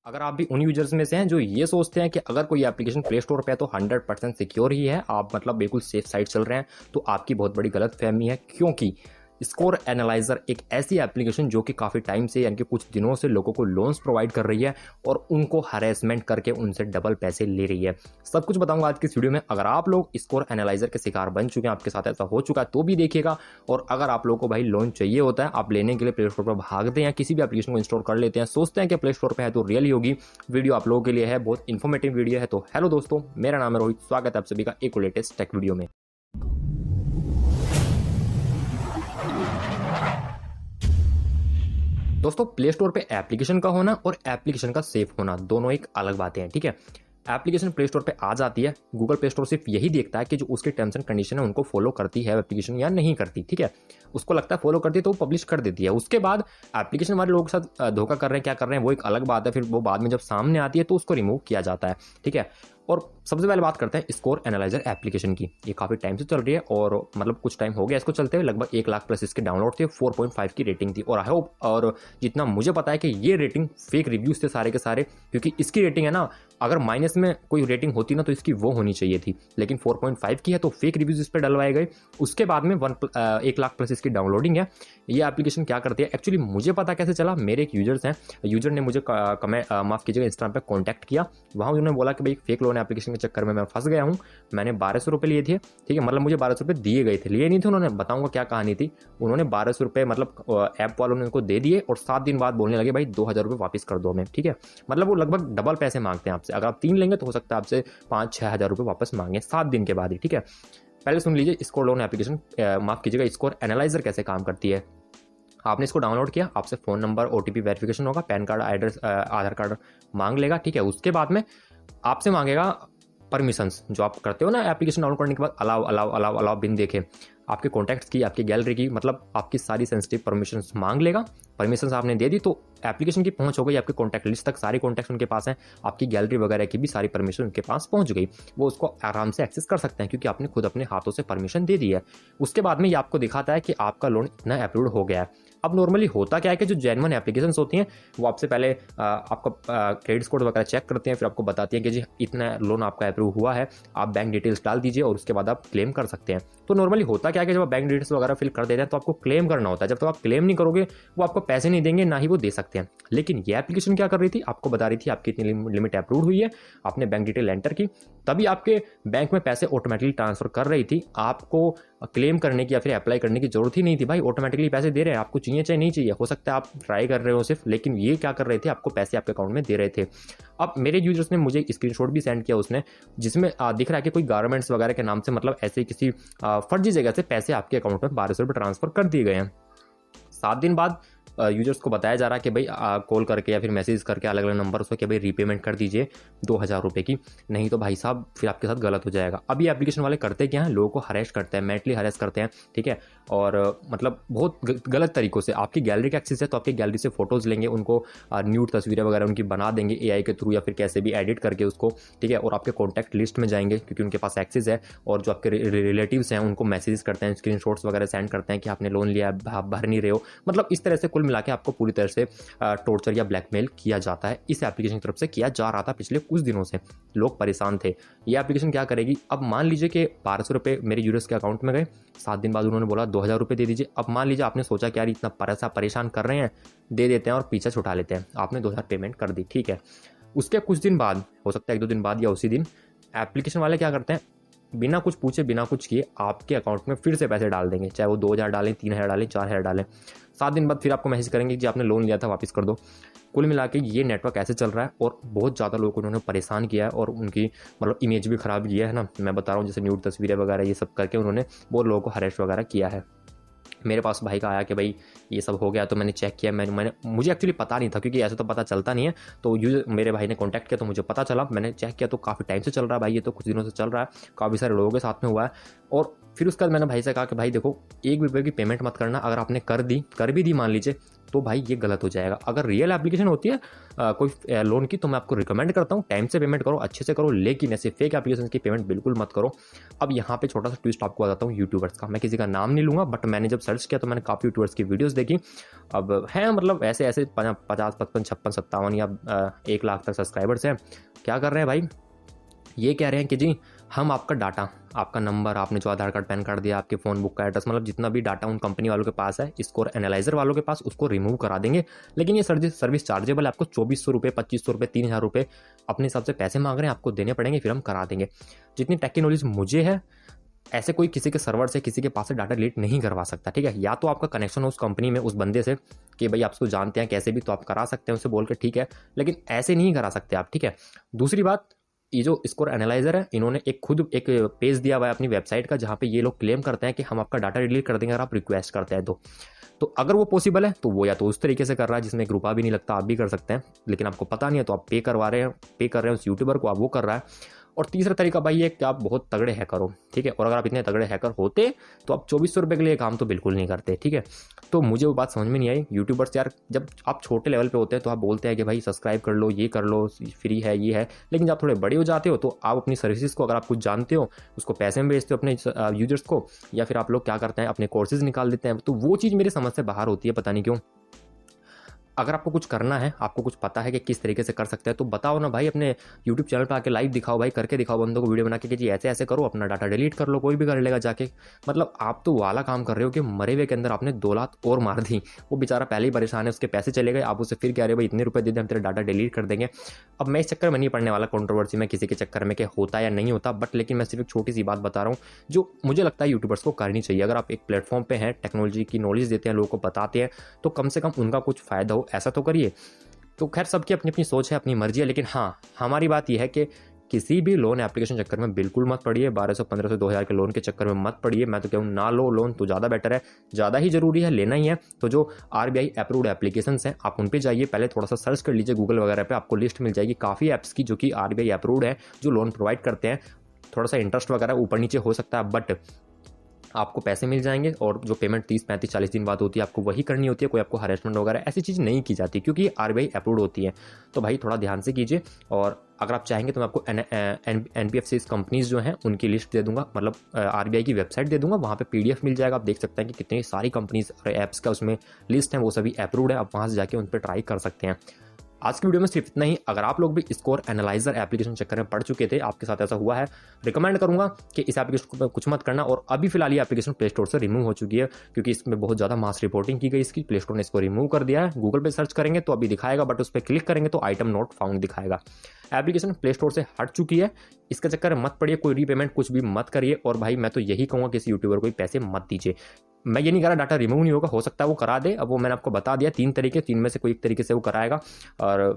अगर आप भी उन यूजर्स में से हैं जो ये सोचते हैं कि अगर कोई एप्लीकेशन प्ले स्टोर पे है तो 100% सिक्योर ही है, आप मतलब बिल्कुल सेफ साइड चल रहे हैं, तो आपकी बहुत बड़ी गलत फहमी है। क्योंकि स्कोर एनालाइजर एक ऐसी एप्लीकेशन जो कि काफ़ी टाइम से यानी कि कुछ दिनों से लोगों को लोन्स प्रोवाइड कर रही है और उनको हरेसमेंट करके उनसे डबल पैसे ले रही है। सब कुछ बताऊंगा आज की इस वीडियो में। अगर आप लोग स्कोर एनालाइजर के शिकार बन चुके हैं, आपके साथ ऐसा हो चुका है, तो भी देखिएगा। और अगर आप लोगों को भाई लोन चाहिए होता है, आप लेने के लिए प्ले स्टोर पर भागते हैं, किसी भी एप्लीकेशन को इंस्टॉल कर लेते हैं, सोचते हैं कि प्ले स्टोर पर है तो रियल ही होगी, वीडियो आप लोगों के लिए है, बहुत इन्फॉर्मेटिव वीडियो है। तो हेलो दोस्तों, मेरा नाम है रोहित, स्वागत है आप सभी का एक लेटेस्ट टेक वीडियो में। दोस्तों, प्ले स्टोर पे एप्लीकेशन का होना और एप्लीकेशन का सेफ होना दोनों एक अलग बातें हैं, ठीक है। एप्लीकेशन प्ले स्टोर पे आ जाती है, गूगल प्ले स्टोर सिर्फ यही देखता है कि जो उसके टर्म्स एंड कंडीशन है उनको फॉलो करती है एप्लीकेशन या नहीं करती, ठीक है। उसको लगता है फॉलो करती है तो वो पब्लिश कर देती है। उसके बाद एप्लीकेशन वाले लोगों के साथ धोखा कर रहे हैं, क्या कर रहे हैं, वो एक अलग बात है। फिर वो बाद में जब सामने आती है तो उसको रिमूव किया जाता है, ठीक है। और सबसे पहले बात करते हैं स्कोर एनालाइजर एप्लीकेशन की। ये काफ़ी टाइम से चल रही है और मतलब कुछ टाइम हो गया इसको चलते हुए, लगभग 1 लाख प्लस इसके डाउनलोड थे, 4.5 की रेटिंग थी। और आई होप, और जितना मुझे पता है कि ये रेटिंग फेक रिव्यूज थे सारे के सारे, क्योंकि इसकी रेटिंग है ना, अगर माइनस में कोई रेटिंग होती ना तो इसकी वो होनी चाहिए थी, लेकिन 4.5 की है तो फेक रिव्यूज इस पर डलवाए गए। उसके बाद में 1 लाख प्लस इसकी डाउनलोडिंग है। ये एप्लीकेशन क्या करती है एक्चुअली मुझे पता कैसे चला, मेरे एक यूजर्स हैं, यूजर ने मुझे माफ़ कीजिएगा इंस्टाग्राम पे कॉन्टैक्ट किया। वहाँ उन्होंने बोला कि भाई फेक लोन एप्लीकेशन के चक्कर में मैं फंस गया हूँ, मैंने 1200 रुपये लिए थे, ठीक है। मतलब मुझे 1200 रुपये दिए गए थे, लिए नहीं थे उन्होंने। बताऊंगा क्या कहानी थी। उन्होंने 1200 रुपये मतलब ऐप वालों ने उनको दे दिए और 7 दिन बाद बोलने लगे भाई 2000 रुपये वापस कर दो हमें, ठीक है। मतलब वो लगभग डबल पैसे मांगते हैं आपसे। अगर आप 3 लेंगे तो हो सकता है आपसे 5-6 हज़ार रुपये वापस मांगे 7 दिन के बाद ही, ठीक है। पहले सुन लीजिए स्कोर लोन एप्लीकेशन, माफ़ कीजिएगा स्कोर एनालाइजर कैसे काम करती है। आपने इसको डाउनलोड किया, आपसे फ़ोन नंबर, OTP वेरिफिकेशन होगा, पैन कार्ड, एड्रेस, आधार कार्ड मांग लेगा, ठीक है। उसके बाद में आपसे मांगेगा परमिशंस, जो आप करते हो ना एप्लीकेशन डाउनलोड करने के बाद, अलाउ अलाउ अलाउ अलाउ बिन देखे, आपके कॉन्टैक्ट्स की, आपकी गैलरी की, मतलब आपकी सारी सेंसिटिव परमिशंस मांग लेगा। परमिशंस आपने दे दी तो एप्लीकेशन की पहुंच हो गई आपके कॉन्टैक्ट लिस्ट तक, सारे कॉन्टैक्ट्स उनके पास हैं, आपकी गैलरी वगैरह की भी सारी परमिशन उनके पास पहुंच गई। वो उसको आराम से एक्सेस कर सकते हैं क्योंकि आपने खुद अपने हाथों से परमिशन दे दी है। उसके बाद में ये आपको दिखाता है कि आपका लोन इतना अप्रूव हो गया है। अब नॉर्मली होता क्या है कि जो जेन्युइन एप्लीकेशंस होती हैं वो आपसे पहले आपका क्रेडिट स्कोर वगैरह चेक करते हैं, फिर आपको बताती हैं कि जी इतना लोन आपका अप्रूव हुआ है, आप बैंक डिटेल्स डाल दीजिए और उसके बाद आप क्लेम कर सकते हैं। तो नॉर्मली होता क्या है कि जब आप बैंक डिटेल्स वगैरह फिल कर देते हैं तो आपको क्लेम करना होता है। जब तक आप क्लेम नहीं करोगे वो आपको पैसे नहीं देंगे, ना ही वो दे सकते हैं। लेकिन ये एप्लीकेशन क्या कर रही थी, आपको बता रही थी आपकी इतनी लिमिट अप्रूव हुई है, आपने बैंक डिटेल एंटर की, तभी आपके बैंक में पैसे ऑटोमेटिकली ट्रांसफर कर रही थी। आपको क्लेम करने की या फिर अप्लाई करने की जरूरत ही नहीं थी भाई, ऑटोमेटिकली पैसे दे रहे हैं। आपको चाहिए चाहे नहीं चाहिए, हो सकता है आप ट्राई कर रहे हो सिर्फ, लेकिन ये क्या कर रहे थे, आपको पैसे आपके अकाउंट में दे रहे थे। अब मेरे यूजर्स ने मुझे स्क्रीनशॉट भी सेंड किया उसने, जिसमें दिख रहा है कि कोई गारमेंट्स वगैरह के नाम से, मतलब ऐसे किसी फर्जी जगह से पैसे आपके अकाउंट में 1200 रुपये ट्रांसफर कर दिए गए हैं। 7 दिन बाद यूजर्स को बताया जा रहा है कि भाई कॉल करके या फिर मैसेज करके अलग अलग नंबर से कि भाई रीपेमेंट कर दीजिए 2000 रुपये की, नहीं तो भाई साहब फिर आपके साथ गलत हो जाएगा। अब ये एप्लीकेशन वाले करते क्या हैं, लोगों को हरेस करते हैं, मेंटली हरेस करते हैं, ठीक है। और मतलब बहुत गलत तरीक़ों से, आपकी गैलरी का एक्सेस है तो आपकी गैलरी से फोटोज़ लेंगे, उनको न्यूड तस्वीरें वगैरह उनकी बना देंगे AI के थ्रू या फिर कैसे भी एडिट करके उसको, ठीक है। और आपके कॉन्टैक्ट लिस्ट में जाएंगे क्योंकि उनके पास एक्सेस है, और जो आपके रिलेटिव्स हैं उनको मैसेज करते हैं, स्क्रीनशॉट्स वगैरह सेंड करते हैं कि आपने लोन लिया, आप भर नहीं रहे हो। मतलब इस तरह से कुल मिला के आपको पूरी तरह से टॉर्चर या ब्लैकमेल किया जाता है। इस एप्लीकेशन की तरफ से किया जा रहा था पिछले कुछ दिनों से, लोग परेशान थे। ये एप्लीकेशन क्या करेगी, अब मान लीजिए कि 1200 रुपये मेरे यूजर्स के अकाउंट में गए, 7 दिन बाद उन्होंने बोला 2000 रुपये दे दीजिए। अब मान लीजिए आपने सोचा कि यार इतना परेशान कर रहे हैं, दे देते हैं और पीछा छुटा लेते हैं, आपने 2000 पेमेंट कर दी, ठीक है। उसके कुछ दिन बाद, हो सकता है 1-2 दिन बाद या उसी दिन, एप्लीकेशन वाले क्या करते हैं, बिना कुछ पूछे बिना कुछ किए आपके अकाउंट में फिर से पैसे डाल देंगे, चाहे वो 2000 डालें, 3000 डालें, 4000 डालें। 7 दिन बाद फिर आपको मैसेज करेंगे कि आपने लोन लिया था वापस कर दो। कुल मिला के ये नेटवर्क ऐसे चल रहा है और बहुत ज़्यादा लोगों को उन्होंने परेशान किया है और उनकी मतलब इमेज भी ख़राब किया है ना। मैं बता रहा हूँ, जैसे न्यूड तस्वीरें वगैरह ये सब करके उन्होंने बहुत लोगों को हरेस वगैरह किया है। मेरे पास भाई का आया कि भाई ये सब हो गया, तो मैंने चेक किया, मुझे एक्चुअली पता नहीं था क्योंकि ऐसे तो पता चलता नहीं है। तो मेरे भाई ने कांटेक्ट किया तो मुझे पता चला, मैंने चेक किया तो काफ़ी टाइम से चल रहा है भाई, ये तो कुछ दिनों से चल रहा है, काफ़ी सारे लोगों के साथ में हुआ है। और फिर उसके बाद मैंने भाई से कहा कि भाई देखो, 1 रुपये की पेमेंट मत करना, अगर आपने कर भी दी मान लीजिए, तो भाई ये गलत हो जाएगा। अगर रियल एप्लीकेशन होती है कोई लोन की, तो मैं आपको रिकमेंड करता हूँ टाइम से पेमेंट करो, अच्छे से करो, लेकिन ऐसे फेक एप्लीकेशन की पेमेंट बिल्कुल मत करो। अब यहाँ पे छोटा सा ट्विस्ट आपको बताता हूँ यूट्यूबर्स का, मैं किसी का नाम नहीं लूँगा, बट मैंने जब सर्च किया तो मैंने काफ़ी यूट्यूबर्स की वीडियोस देखी। अब हैं मतलब ऐसे ऐसे 50, 55, 56, 57 या 1 लाख तक सब्सक्राइबर्स हैं। क्या कर रहे हैं भाई, ये कह रहे हैं कि जी हम आपका डाटा, आपका नंबर, आपने जो आधार कार्ड पैन कार्ड दिया, आपके फ़ोन बुक का एड्रेस, मतलब जितना भी डाटा उन कंपनी वालों के पास है, स्कोर एनालाइजर वालों के पास, उसको रिमूव करा देंगे। लेकिन ये सर्विस चार्जेबल है, आपको 2400 रुपये, 2500 रुपये, 3000 रुपये अपने हिसाब से पैसे मांग रहे हैं, आपको देने पड़ेंगे, फिर हम करा देंगे। जितनी टेक्नोलॉजी मुझे है, ऐसे कोई किसी के सर्वर से, किसी के पास से डाटा डिलीट नहीं करवा सकता, ठीक है। या तो आपका कनेक्शन हो उस कंपनी में, उस बंदे से कि भाई आप उसको जानते हैं कैसे भी, तो आप करा सकते हैं उससे बोल के, ठीक है, लेकिन ऐसे नहीं करा सकते आप, ठीक है। दूसरी बात, ये जो स्कोर एनालाइजर है, इन्होंने खुद एक पेज दिया हुआ है अपनी वेबसाइट का, जहाँ पे ये लोग क्लेम करते हैं कि हम आपका डाटा डिलीट कर देंगे अगर आप रिक्वेस्ट करते हैं तो अगर वो पॉसिबल है तो वो या तो उस तरीके से कर रहा है जिसमें 1 रुपया भी नहीं लगता, आप भी कर सकते हैं, लेकिन आपको पता नहीं है तो आप पे कर रहे हैं उस यूट्यूबर को, आप वो कर रहा है। और तीसरा तरीका भाई ये कि आप बहुत तगड़े हैकर हो, ठीक है, और अगर आप इतने तगड़े हैकर होते तो आप 2400 रुपये के लिए काम तो बिल्कुल नहीं करते, ठीक है। तो मुझे वो बात समझ में नहीं आई। यूट्यूबर्स यार, जब आप छोटे लेवल पे होते हैं तो आप बोलते हैं कि भाई सब्सक्राइब कर लो, ये कर लो, फ्री है, ये है, लेकिन जब आप थोड़े बड़े हो जाते हो तो आप अपनी सर्विसेज को, अगर आप कुछ जानते हो, उसको पैसे में बेचते हो अपने यूजर्स को, या फिर आप लोग क्या करते हैं अपने कोर्सेज निकाल देते हैं, तो वो चीज़ मेरी समझ से बाहर होती है, पता नहीं क्यों। अगर आपको कुछ करना है, आपको कुछ पता है कि किस तरीके से कर सकते हैं, तो बताओ ना भाई, अपने यूट्यूब चैनल पर आके लाइव दिखाओ भाई, करके दिखाओ बंदों को, वीडियो बना के कि जी ऐसे ऐसे करो, अपना डाटा डिलीट कर लो, कोई भी कर लेगा जाके। मतलब आप तो वाला काम कर रहे हो कि मरे हुए के अंदर आपने 2 लाख और मार दी। वो बेचारा पहले ही परेशान है, उसके पैसे चले गए, आप उसे फिर कह रहे हो भाई इतने रुपये दे दे, हम तेरा डाटा डिलीट कर देंगे। अब मैं इस चक्कर में नहीं पड़ने वाला, कंट्रोवर्सी में, किसी के चक्कर में कि होता या नहीं होता, बट लेकिन मैं सिर्फ एक छोटी सी बात बता रहा हूँ जो मुझे लगता है यूट्यूबर्स को करनी चाहिए। अगर आप एक प्लेटफॉर्म पे हैं, टेक्नोलॉजी की नॉलेज देते हैं, लोगों को बताते हैं, तो कम से कम उनका कुछ फ़ायदा हो, ऐसा तो करिए। तो खैर सबकी अपनी अपनी सोच है, अपनी मर्जी है, लेकिन हाँ, हमारी बात यह है कि किसी भी लोन एप्लीकेशन चक्कर में बिल्कुल मत पड़िए। 1200, 1500, 2000 के लोन के चक्कर में मत पड़िए। मैं तो कहूँ ना लो लोन, तो ज़्यादा बेटर है, ज़्यादा ही जरूरी है, लेना ही है तो जो RBI अप्रूव्ड एप्लीकेशंस हैं आप उन पे जाइए, पहले थोड़ा सा सर्च कर लीजिए गूगल वगैरह पे, आपको लिस्ट मिल जाएगी काफ़ी ऐप्स की जो कि RBI अप्रूव्ड है, जो लोन प्रोवाइड करते हैं। थोड़ा सा इंटरेस्ट वगैरह ऊपर नीचे हो सकता है, बट आपको पैसे मिल जाएंगे, और जो पेमेंट 30, 35, 40 दिन बाद होती है आपको वही करनी होती है। कोई आपको हरेसमेंट वगैरह ऐसी चीज़ नहीं की जाती, क्योंकि RBI अप्रूव्ड होती है। तो भाई थोड़ा ध्यान से कीजिए, और अगर आप चाहेंगे तो मैं आपको NBFCs कंपनीज जो हैं उनकी लिस्ट दे दूंगा, मतलब RBI की वेबसाइट दे दूंगा, वहाँ पे PDF मिल जाएगा, आप देख सकते हैं कि कितनी सारी कंपनीज और ऐप्स का उसमें लिस्ट है, वो सभी अप्रूव्ड है, आप वहाँ से जाके उन पर ट्राई कर सकते हैं। आज की वीडियो में सिर्फ इतना ही। अगर आप लोग भी स्कोर एनालाइजर एप्लीकेशन चक्कर में पड़ चुके थे, आपके साथ ऐसा हुआ है, रिकमेंड करूंगा कि इस एप्लीकेशन को कुछ मत करना। और अभी फिलहाल ये एप्लीकेशन प्ले स्टोर से रिमूव हो चुकी है, क्योंकि इसमें बहुत ज़्यादा मास रिपोर्टिंग की गई इसकी। प्ले स्टोर ने इसको रिमूव कर दिया है। गूगल पे सर्च करेंगे तो अभी दिखाएगा, बट उस पर क्लिक करेंगे तो आइटम नॉट फाउंड दिखाएगा। एप्लीकेशन प्ले स्टोर से हट चुकी है, इसका चक्कर मत पड़िए, कोई रीपेमेंट कुछ भी मत करिए। और भाई मैं तो यही कहूँगा किसी यूट्यूबर को पैसे मत दीजिए। मैं ये नहीं कह रहा डाटा रिमूव नहीं होगा, हो सकता है वो करा दे। अब वो मैंने आपको बता दिया 3 तरीके, 3 में से कोई एक तरीके से वो कराएगा, और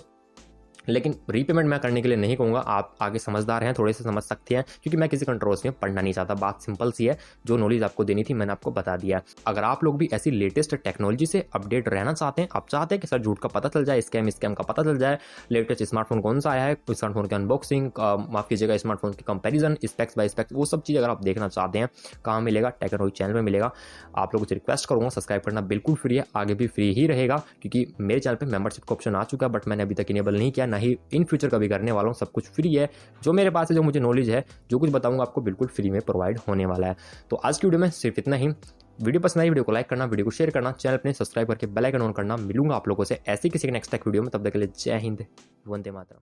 लेकिन रीपेमेंट मैं करने के लिए नहीं कहूँगा। आप आगे समझदार हैं, थोड़े से समझ सकते हैं, क्योंकि मैं किसी कंट्रोवर्सी में पढ़ना नहीं चाहता। बात सिंपल सी है, जो नॉलेज आपको देनी थी मैंने आपको बता दिया। अगर आप लोग भी ऐसी लेटेस्ट टेक्नोलॉजी से अपडेट रहना चाहते हैं, आप चाहते हैं कि सर झूठ का पता चल जाए, स्कैम का पता चल जाए, लेटेस्ट स्मार्टफोन कौन सा आया है, स्मार्टफोन की अनबॉक्सिंग, माफ कीजिएगा स्मार्टफोन की कंपेरिजन, स्पेक्स बाय स्पेक्स, वो सब चीज़ अगर आप देखना चाहते हैं, कहाँ मिलेगा? टेक्नोलॉजी चैनल में मिलेगा। आप लोगों से रिक्वेस्ट करूँगा सब्सक्राइब करना बिल्कुल फ्री है, आगे भी फ्री ही रहेगा, क्योंकि मेरे चैनल पर मेंबरशिप का ऑप्शन आ चुका है, बट मैंने अभी तक इनेबल नहीं किया, ना ही इन फ्यूचर कभी करने वाला हूँ। सब कुछ फ्री है, जो मेरे पास है, जो मुझे नॉलेज है, जो कुछ बताऊंगा आपको बिल्कुल फ्री में प्रोवाइड होने वाला है। तो आज की वीडियो में सिर्फ इतना ही। वीडियो पसंद आई, वीडियो को लाइक करना, वीडियो को शेयर करना, चैनल अपने सब्सक्राइब करके बेल आइकन ऑन करना। मिलूंगा आप लोगों से ऐसी किसी नेक्स्ट वीडियो में, तब तक के लिए जय हिंद, वंदे मातरम।